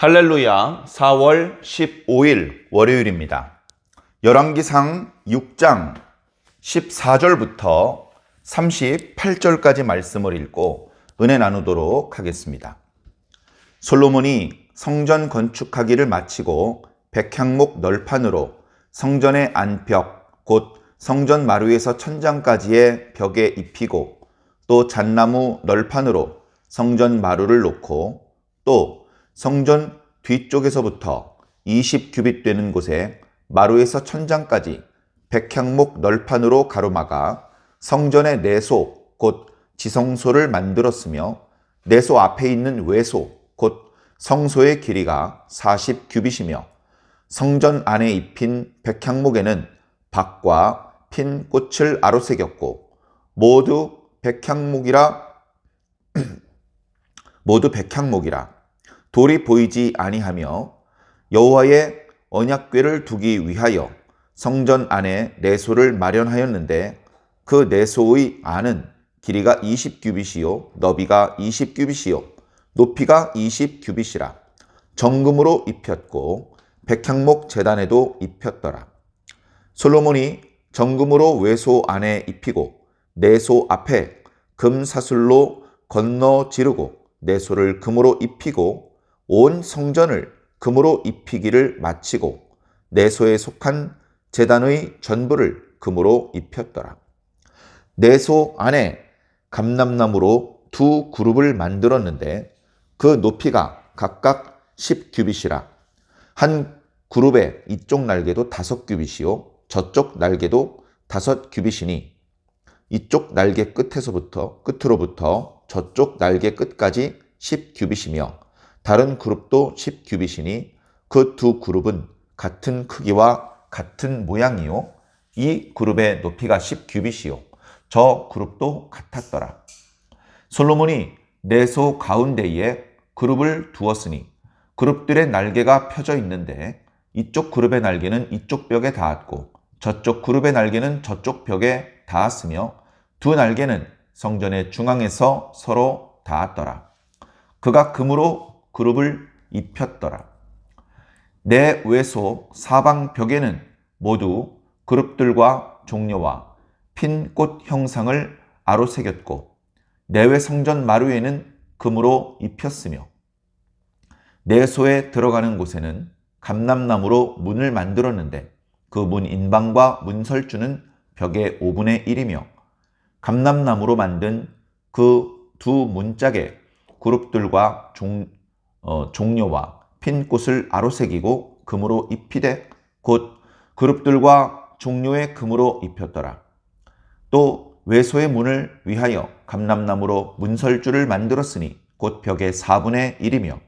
할렐루야. 4월 15일 월요일입니다. 열왕기상 6장 14절부터 38절까지 말씀을 읽고 은혜 나누도록 하겠습니다. 솔로몬이 성전 건축하기를 마치고 백향목 널판으로 성전의 안벽 곧 성전 마루에서 천장까지의 벽에 입히고 또 잣나무 널판으로 성전 마루를 놓고 또 성전 뒤쪽에서부터 20규빗 되는 곳에 마루에서 천장까지 백향목 널판으로 가로막아 성전의 내소 곧 지성소를 만들었으며 내소 앞에 있는 외소 곧 성소의 길이가 40규빗이며 성전 안에 입힌 백향목에는 박과 핀 꽃을 아로새겼고 모두 백향목이라 돌이 보이지 아니하며 여호와의 언약궤를 두기 위하여 성전 안에 내소를 마련하였는데 그 내소의 안은 길이가 20규빗이요 너비가 20규빗이요 높이가 20규빗이라 정금으로 입혔고 백향목 제단에도 입혔더라. 솔로몬이 정금으로 외소 안에 입히고 내소 앞에 금사슬로 건너 지르고 내소를 금으로 입히고 온 성전을 금으로 입히기를 마치고 내소에 속한 제단의 전부를 금으로 입혔더라. 내소 안에 감람나무로 두 그룹을 만들었는데 그 높이가 각각 10규빗이라 한 그룹의 이쪽 날개도 5규빗이요 저쪽 날개도 5규빗이니 이쪽 날개 끝으로부터 저쪽 날개 끝까지 10규빗이며 다른 그룹도 10규빗이니 그 두 그룹은 같은 크기와 같은 모양이요 이 그룹의 높이가 10규빗이요 저 그룹도 같았더라. 솔로몬이 내소 가운데에 그룹을 두었으니 그룹들의 날개가 펴져 있는데 이쪽 그룹의 날개는 이쪽 벽에 닿았고 저쪽 그룹의 날개는 저쪽 벽에 닿았으며 두 날개는 성전의 중앙에서 서로 닿았더라. 그가 금으로 그룹을 입혔더라. 내 외소 사방 벽에는 모두 그룹들과 종려와 핀 꽃 형상을 아로새겼고 내외 성전 마루에는 금으로 입혔으며 내소에 들어가는 곳에는 감람나무로 문을 만들었는데 그 문 인방과 문설주는 벽의 5분의 1이며 감람나무로 만든 그 두 문짝에 그룹들과 종려와 핀 꽃을 아로새기고 금으로 입히되 곧 그룹들과 종려의 금으로 입혔더라. 또 외소의 문을 위하여 감람나무로 문설주를 만들었으니 곧 벽의 4분의 1이며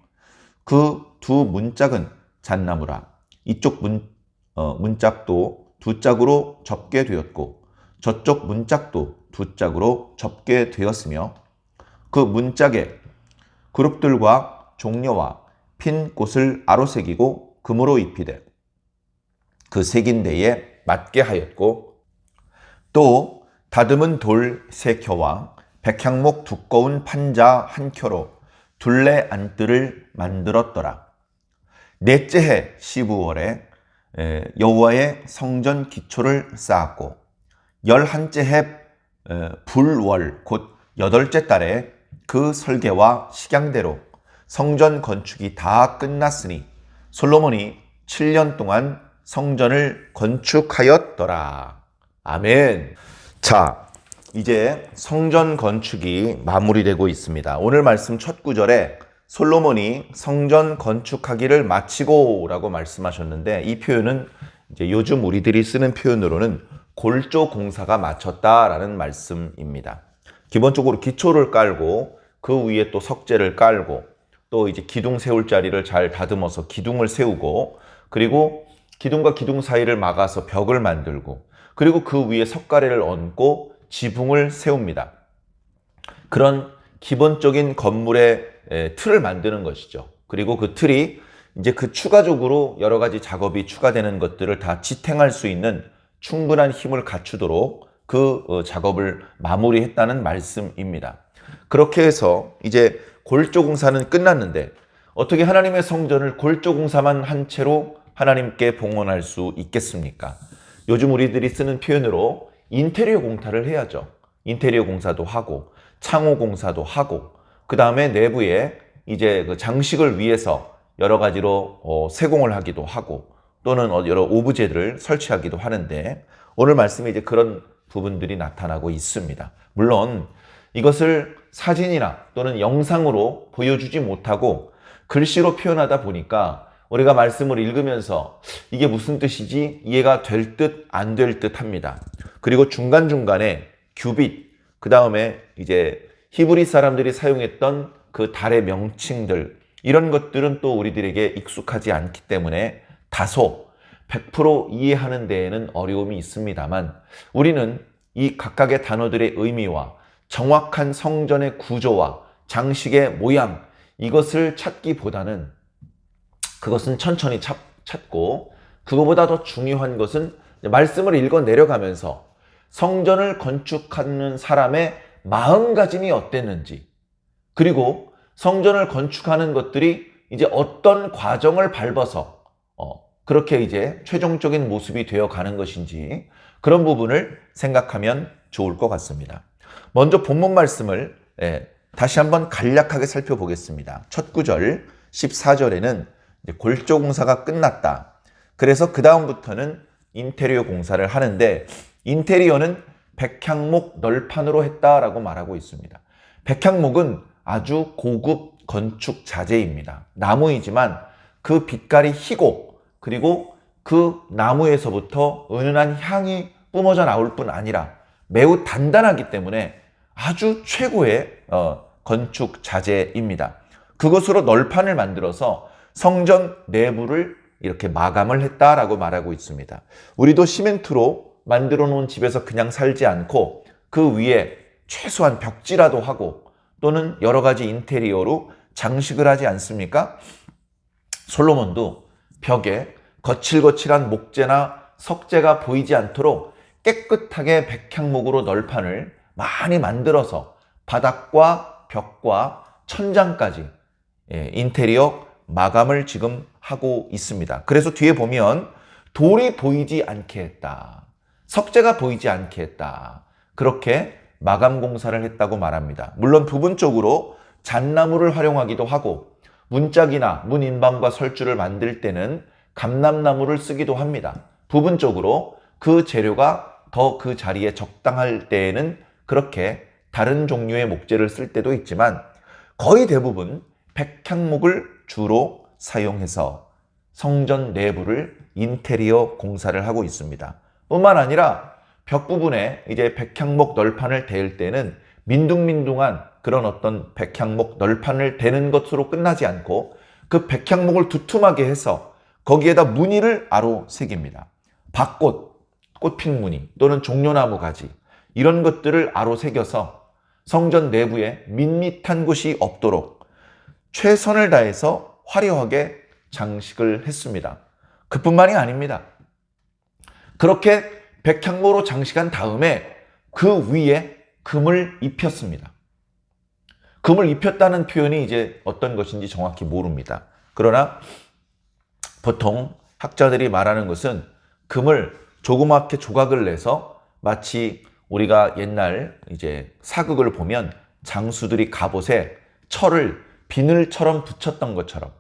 그 두 문짝은 잣나무라. 이쪽 문짝도 두 짝으로 접게 되었고 저쪽 문짝도 두 짝으로 접게 되었으며 그 문짝에 그룹들과 종려와 핀 꽃을 아로새기고 금으로 입히되 그 새긴 데에 맞게 하였고 또 다듬은 돌 3켜와 백향목 두꺼운 판자 1켜로 둘레 안뜰을 만들었더라. 넷째 해 15월에 여호와의 성전 기초를 쌓았고 11째 해 불월 곧 8째 달에 그 설계와 식양대로 성전 건축이 다 끝났으니 솔로몬이 7년 동안 성전을 건축하였더라. 아멘. 자, 이제 성전 건축이 마무리되고 있습니다. 오늘 말씀 첫 구절에 솔로몬이 성전 건축하기를 마치고 라고 말씀하셨는데 이 표현은 이제 요즘 우리들이 쓰는 표현으로는 골조 공사가 마쳤다라는 말씀입니다. 기본적으로 기초를 깔고 그 위에 또 석재를 깔고 또 이제 기둥 세울 자리를 잘 다듬어서 기둥을 세우고 그리고 기둥과 기둥 사이를 막아서 벽을 만들고 그리고 그 위에 석가래를 얹고 지붕을 세웁니다. 그런 기본적인 건물의 틀을 만드는 것이죠. 그리고 그 틀이 이제 그 추가적으로 여러 가지 작업이 추가되는 것들을 다 지탱할 수 있는 충분한 힘을 갖추도록 그 작업을 마무리했다는 말씀입니다. 그렇게 해서 이제 골조 공사는 끝났는데 어떻게 하나님의 성전을 골조공사만 한 채로 하나님께 봉헌할 수 있겠습니까? 요즘 우리들이 쓰는 표현으로 인테리어 공사를 해야죠. 인테리어 공사도 하고 창호 공사도 하고 그 다음에 내부에 이제 그 장식을 위해서 여러 가지로 세공을 하기도 하고 또는 여러 오브제들을 설치하기도 하는데 오늘 말씀에 이제 그런 부분들이 나타나고 있습니다. 물론 이것을 사진이나 또는 영상으로 보여주지 못하고 글씨로 표현하다 보니까 우리가 말씀을 읽으면서 이게 무슨 뜻이지 이해가 될 듯 안 될 듯 합니다. 그리고 중간중간에 규빗, 그 다음에 이제 히브리 사람들이 사용했던 그 달의 명칭들 이런 것들은 또 우리들에게 익숙하지 않기 때문에 다소 100% 이해하는 데에는 어려움이 있습니다만 우리는 이 각각의 단어들의 의미와 정확한 성전의 구조와 장식의 모양 이것을 찾기보다는 그것은 천천히 찾고 그거보다 더 중요한 것은 말씀을 읽어 내려가면서 성전을 건축하는 사람의 마음가짐이 어땠는지 그리고 성전을 건축하는 것들이 이제 어떤 과정을 밟아서 그렇게 이제 최종적인 모습이 되어 가는 것인지 그런 부분을 생각하면 좋을 것 같습니다. 먼저 본문 말씀을 다시 한번 간략하게 살펴보겠습니다. 첫 구절 14절에는 골조 공사가 끝났다. 그래서 그 다음부터는 인테리어 공사를 하는데 인테리어는 백향목 널판으로 했다라고 말하고 있습니다. 백향목은 아주 고급 건축 자재입니다. 나무이지만 그 빛깔이 희고 그리고 그 나무에서부터 은은한 향이 뿜어져 나올 뿐 아니라 매우 단단하기 때문에 아주 최고의 건축 자재입니다. 그것으로 널판을 만들어서 성전 내부를 이렇게 마감을 했다라고 말하고 있습니다. 우리도 시멘트로 만들어 놓은 집에서 그냥 살지 않고 그 위에 최소한 벽지라도 하고 또는 여러 가지 인테리어로 장식을 하지 않습니까? 솔로몬도 벽에 거칠거칠한 목재나 석재가 보이지 않도록 깨끗하게 백향목으로 널판을 많이 만들어서 바닥과 벽과 천장까지 인테리어 마감을 지금 하고 있습니다. 그래서 뒤에 보면 돌이 보이지 않게 했다. 석재가 보이지 않게 했다. 그렇게 마감 공사를 했다고 말합니다. 물론 부분적으로 잣나무를 활용하기도 하고 문짝이나 문인방과 설주를 만들 때는 감람나무를 쓰기도 합니다. 부분적으로 그 재료가 더 그 자리에 적당할 때에는 그렇게 다른 종류의 목재를 쓸 때도 있지만 거의 대부분 백향목을 주로 사용해서 성전 내부를 인테리어 공사를 하고 있습니다. 뿐만 아니라 벽 부분에 이제 백향목 널판을 대일 때는 민둥민둥한 그런 어떤 백향목 널판을 대는 것으로 끝나지 않고 그 백향목을 두툼하게 해서 거기에다 무늬를 아로 새깁니다. 밭꽃, 꽃핀 무늬 또는 종려나무 가지 이런 것들을 아로 새겨서 성전 내부에 밋밋한 곳이 없도록 최선을 다해서 화려하게 장식을 했습니다. 그뿐만이 아닙니다. 그렇게 백향목으로 장식한 다음에 그 위에 금을 입혔습니다. 금을 입혔다는 표현이 이제 어떤 것인지 정확히 모릅니다. 그러나 보통 학자들이 말하는 것은 금을 조그맣게 조각을 내서 마치 우리가 옛날 이제 사극을 보면 장수들이 갑옷에 철을 비늘처럼 붙였던 것처럼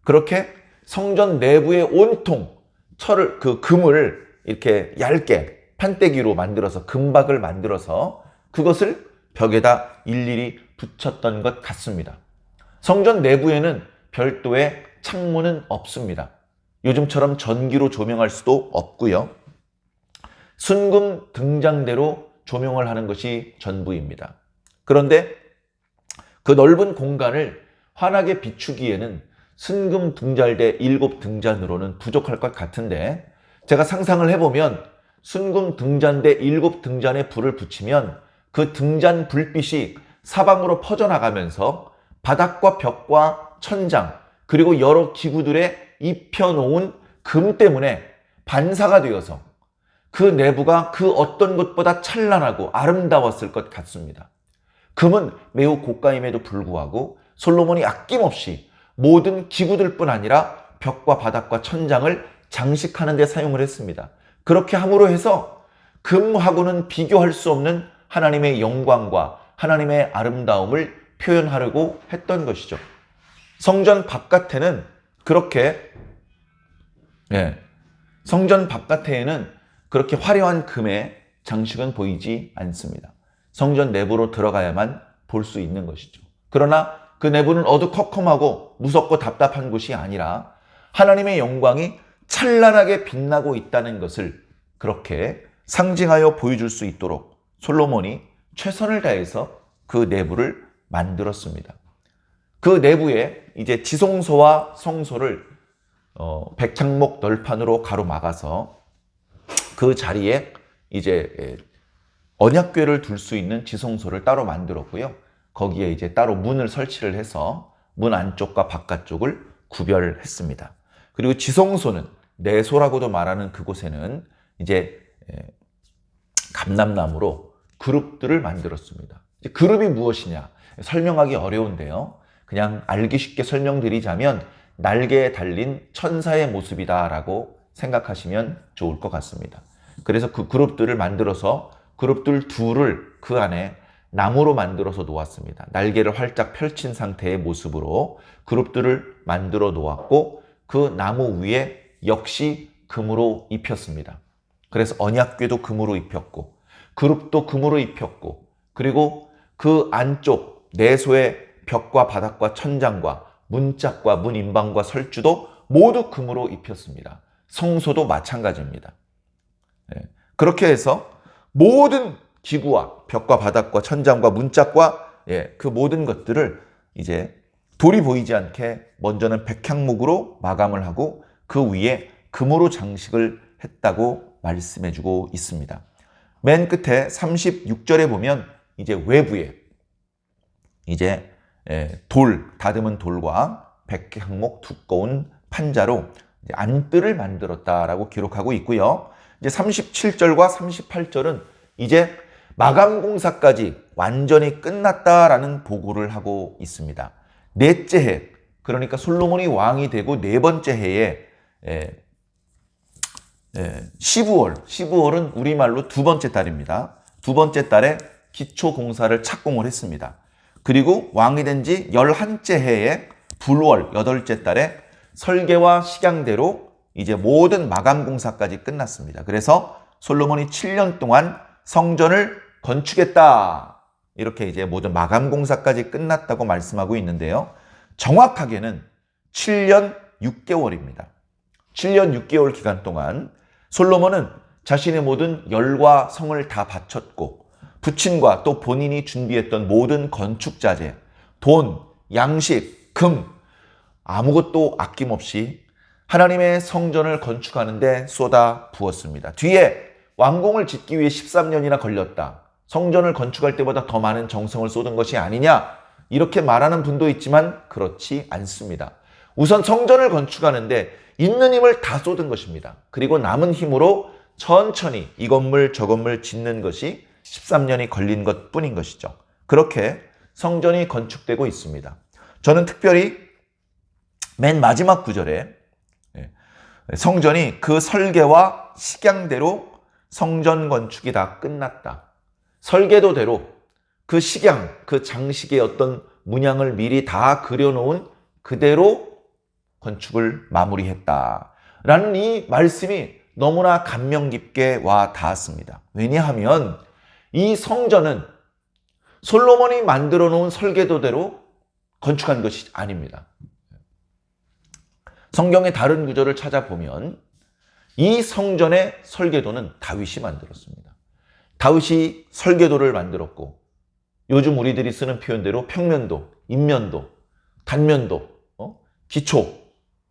그렇게 성전 내부에 온통 철을 그 금을 이렇게 얇게 판때기로 만들어서 금박을 만들어서 그것을 벽에다 일일이 붙였던 것 같습니다. 성전 내부에는 별도의 창문은 없습니다. 요즘처럼 전기로 조명할 수도 없고요. 순금 등잔대로 조명을 하는 것이 전부입니다. 그런데 그 넓은 공간을 환하게 비추기에는 순금 등잔대 7등잔으로는 부족할 것 같은데 제가 상상을 해보면 순금 등잔대 7등잔에 불을 붙이면 그 등잔 불빛이 사방으로 퍼져나가면서 바닥과 벽과 천장 그리고 여러 기구들에 입혀놓은 금 때문에 반사가 되어서 그 내부가 그 어떤 것보다 찬란하고 아름다웠을 것 같습니다. 금은 매우 고가임에도 불구하고 솔로몬이 아낌없이 모든 기구들뿐 아니라 벽과 바닥과 천장을 장식하는 데 사용을 했습니다. 그렇게 함으로 해서 금하고는 비교할 수 없는 하나님의 영광과 하나님의 아름다움을 표현하려고 했던 것이죠. 성전 바깥에는 그렇게 성전 바깥에는 그렇게 화려한 금의 장식은 보이지 않습니다. 성전 내부로 들어가야만 볼 수 있는 것이죠. 그러나 그 내부는 어두컴컴하고 무섭고 답답한 곳이 아니라 하나님의 영광이 찬란하게 빛나고 있다는 것을 그렇게 상징하여 보여줄 수 있도록 솔로몬이 최선을 다해서 그 내부를 만들었습니다. 그 내부에 이제 지성소와 성소를 백향목 널판으로 가로막아서 그 자리에 이제 언약궤를 둘 수 있는 지성소를 따로 만들었고요. 거기에 이제 따로 문을 설치를 해서 문 안쪽과 바깥쪽을 구별했습니다. 그리고 지성소는 내소라고도 말하는 그곳에는 이제 감람나무로 그룹들을 만들었습니다. 그룹이 무엇이냐 설명하기 어려운데요. 그냥 알기 쉽게 설명드리자면 날개에 달린 천사의 모습이다라고 생각하시면 좋을 것 같습니다. 그래서 그 그룹들을 만들어서 그룹들 둘을 그 안에 나무로 만들어서 놓았습니다. 날개를 활짝 펼친 상태의 모습으로 그룹들을 만들어 놓았고 그 나무 위에 역시 금으로 입혔습니다. 그래서 언약궤도 금으로 입혔고 그룹도 금으로 입혔고 그리고 그 안쪽 내소의 벽과 바닥과 천장과 문짝과 문 인방과 설주도 모두 금으로 입혔습니다. 성소도 마찬가지입니다. 그렇게 해서 모든 기구와 벽과 바닥과 천장과 문짝과 그 모든 것들을 이제 돌이 보이지 않게 먼저는 백향목으로 마감을 하고 그 위에 금으로 장식을 했다고 말씀해주고 있습니다. 맨 끝에 36절에 보면 이제 외부에 이제 다듬은 돌과 백향목 두꺼운 판자로 안뜰을 만들었다라고 기록하고 있고요. 이제 37절과 38절은 이제 마감 공사까지 완전히 끝났다라는 보고를 하고 있습니다. 넷째 해, 그러니까 솔로몬이 왕이 되고 네 번째 해에 12월은 우리말로 두 번째 달입니다. 두 번째 달에 기초 공사를 착공을 했습니다. 그리고 왕이 된 지 11째 해에 불월 8째 달에 설계와 식양대로 이제 모든 마감 공사까지 끝났습니다. 그래서 솔로몬이 7년 동안 성전을 건축했다. 이렇게 이제 모든 마감 공사까지 끝났다고 말씀하고 있는데요. 정확하게는 7년 6개월입니다. 7년 6개월 기간 동안 솔로몬은 자신의 모든 열과 성을 다 바쳤고 부친과 또 본인이 준비했던 모든 건축자재, 돈, 양식, 금 아무것도 아낌없이 하나님의 성전을 건축하는 데 쏟아 부었습니다. 뒤에 왕궁을 짓기 위해 13년이나 걸렸다. 성전을 건축할 때보다 더 많은 정성을 쏟은 것이 아니냐? 이렇게 말하는 분도 있지만 그렇지 않습니다. 우선 성전을 건축하는데 있는 힘을 다 쏟은 것입니다. 그리고 남은 힘으로 천천히 이 건물 저 건물 짓는 것이 13년이 걸린 것뿐인 것이죠. 그렇게 성전이 건축되고 있습니다. 저는 특별히 맨 마지막 구절에 성전이 그 설계와 식양대로 성전 건축이 다 끝났다. 설계도대로 그 식양, 그 장식의 어떤 문양을 미리 다 그려놓은 그대로 건축을 마무리했다. 라는 이 말씀이 너무나 감명 깊게 와 닿았습니다. 왜냐하면 이 성전은 솔로몬이 만들어 놓은 설계도대로 건축한 것이 아닙니다. 성경의 다른 구절을 찾아보면 이 성전의 설계도는 다윗이 만들었습니다. 다윗이 설계도를 만들었고 요즘 우리들이 쓰는 표현대로 평면도, 인면도, 단면도, 기초,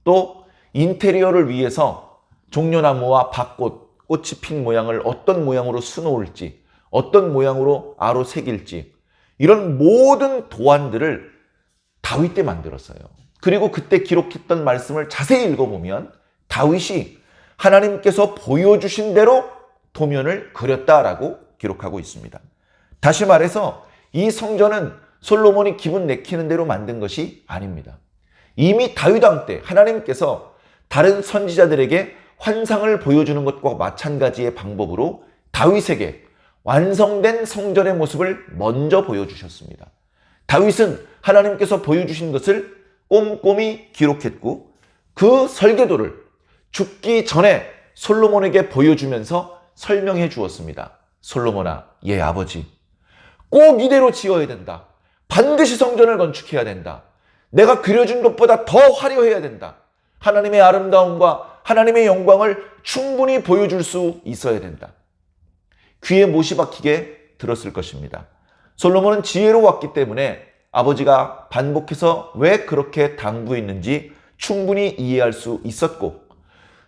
또 인테리어를 위해서 종려나무와 밭꽃, 꽃이 핀 모양을 어떤 모양으로 수놓을지, 어떤 모양으로 아로 새길지 이런 모든 도안들을 다윗 때 만들었어요. 그리고 그때 기록했던 말씀을 자세히 읽어보면 다윗이 하나님께서 보여주신 대로 도면을 그렸다라고 기록하고 있습니다. 다시 말해서 이 성전은 솔로몬이 기분 내키는 대로 만든 것이 아닙니다. 이미 다윗 왕 때 하나님께서 다른 선지자들에게 환상을 보여주는 것과 마찬가지의 방법으로 다윗에게 완성된 성전의 모습을 먼저 보여주셨습니다. 다윗은 하나님께서 보여주신 것을 꼼꼼히 기록했고 그 설계도를 죽기 전에 솔로몬에게 보여주면서 설명해 주었습니다. 솔로몬아, 예 아버지, 꼭 이대로 지어야 된다. 반드시 성전을 건축해야 된다. 내가 그려준 것보다 더 화려해야 된다. 하나님의 아름다움과 하나님의 영광을 충분히 보여줄 수 있어야 된다. 귀에 못이 박히게 들었을 것입니다. 솔로몬은 지혜로웠기 때문에 아버지가 반복해서 왜 그렇게 당부했는지 충분히 이해할 수 있었고,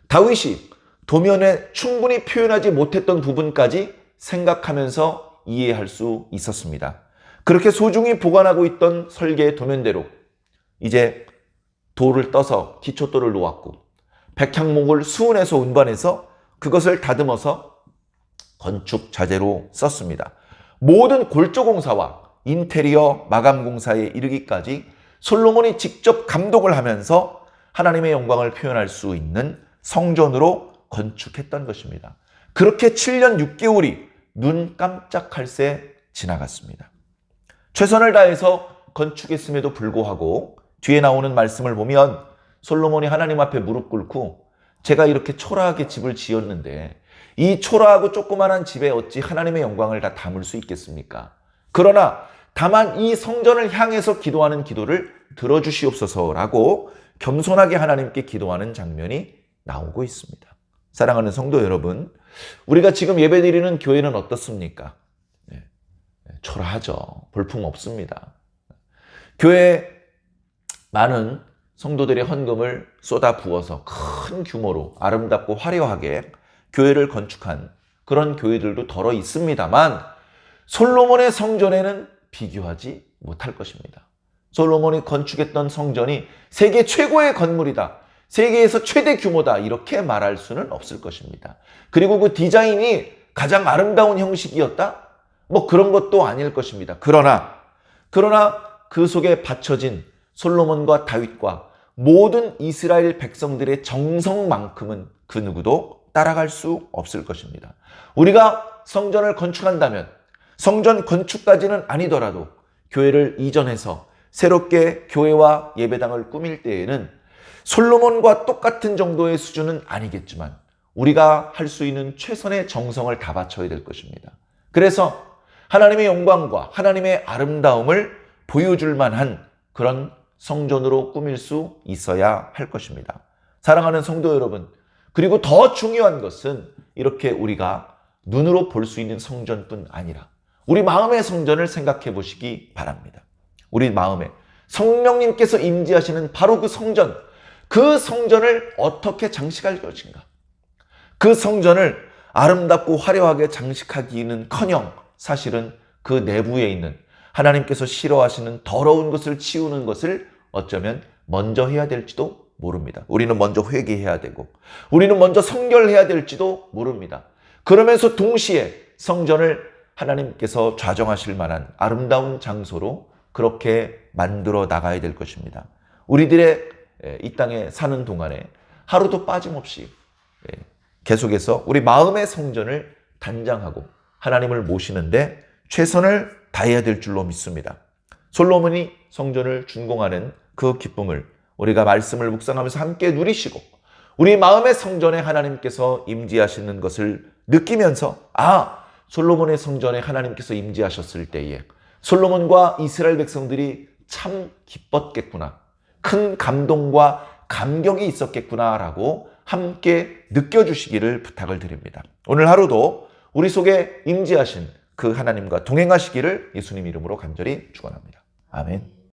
다윗이 도면에 충분히 표현하지 못했던 부분까지 생각하면서 이해할 수 있었습니다. 그렇게 소중히 보관하고 있던 설계의 도면대로 이제 돌을 떠서 기초돌을 놓았고 백향목을 수은해서 운반해서 그것을 다듬어서 건축 자재로 썼습니다. 모든 골조공사와 인테리어 마감공사에 이르기까지 솔로몬이 직접 감독을 하면서 하나님의 영광을 표현할 수 있는 성전으로 건축했던 것입니다. 그렇게 7년 6개월이 눈 깜짝할 새 지나갔습니다. 최선을 다해서 건축했음에도 불구하고 뒤에 나오는 말씀을 보면 솔로몬이 하나님 앞에 무릎 꿇고 제가 이렇게 초라하게 집을 지었는데 이 초라하고 조그만한 집에 어찌 하나님의 영광을 다 담을 수 있겠습니까? 그러나 다만 이 성전을 향해서 기도하는 기도를 들어주시옵소서라고 겸손하게 하나님께 기도하는 장면이 나오고 있습니다. 사랑하는 성도 여러분, 우리가 지금 예배드리는 교회는 어떻습니까? 초라하죠. 볼품 없습니다. 교회에 많은 성도들의 헌금을 쏟아 부어서 큰 규모로 아름답고 화려하게 교회를 건축한 그런 교회들도 덜어 있습니다만 솔로몬의 성전에는 비교하지 못할 것입니다. 솔로몬이 건축했던 성전이 세계 최고의 건물이다, 세계에서 최대 규모다, 이렇게 말할 수는 없을 것입니다. 그리고 그 디자인이 가장 아름다운 형식이었다? 뭐 그런 것도 아닐 것입니다. 그러나 그 속에 받쳐진 솔로몬과 다윗과 모든 이스라엘 백성들의 정성만큼은 그 누구도 따라갈 수 없을 것입니다. 우리가 성전을 건축한다면 성전 건축까지는 아니더라도 교회를 이전해서 새롭게 교회와 예배당을 꾸밀 때에는 솔로몬과 똑같은 정도의 수준은 아니겠지만 우리가 할 수 있는 최선의 정성을 다 바쳐야 될 것입니다. 그래서 하나님의 영광과 하나님의 아름다움을 보여줄 만한 그런 성전으로 꾸밀 수 있어야 할 것입니다. 사랑하는 성도 여러분, 그리고 더 중요한 것은 이렇게 우리가 눈으로 볼 수 있는 성전뿐 아니라 우리 마음의 성전을 생각해 보시기 바랍니다. 우리 마음에 성령님께서 임재하시는 바로 그 성전을 어떻게 장식할 것인가? 그 성전을 아름답고 화려하게 장식하기는커녕 사실은 그 내부에 있는 하나님께서 싫어하시는 더러운 것을 치우는 것을 어쩌면 먼저 해야 될지도 모릅니다. 우리는 먼저 회개해야 되고 우리는 먼저 성결해야 될지도 모릅니다. 그러면서 동시에 성전을 하나님께서 좌정하실 만한 아름다운 장소로 그렇게 만들어 나가야 될 것입니다. 우리들의 이 땅에 사는 동안에 하루도 빠짐없이 계속해서 우리 마음의 성전을 단장하고 하나님을 모시는데 최선을 다해야 될 줄로 믿습니다. 솔로몬이 성전을 준공하는 그 기쁨을 우리가 말씀을 묵상하면서 함께 누리시고 우리 마음의 성전에 하나님께서 임재하시는 것을 느끼면서 솔로몬의 성전에 하나님께서 임재하셨을 때에 솔로몬과 이스라엘 백성들이 참 기뻤겠구나, 큰 감동과 감격이 있었겠구나라고 함께 느껴주시기를 부탁을 드립니다. 오늘 하루도 우리 속에 임재하신 그 하나님과 동행하시기를 예수님 이름으로 간절히 축원합니다. 아멘.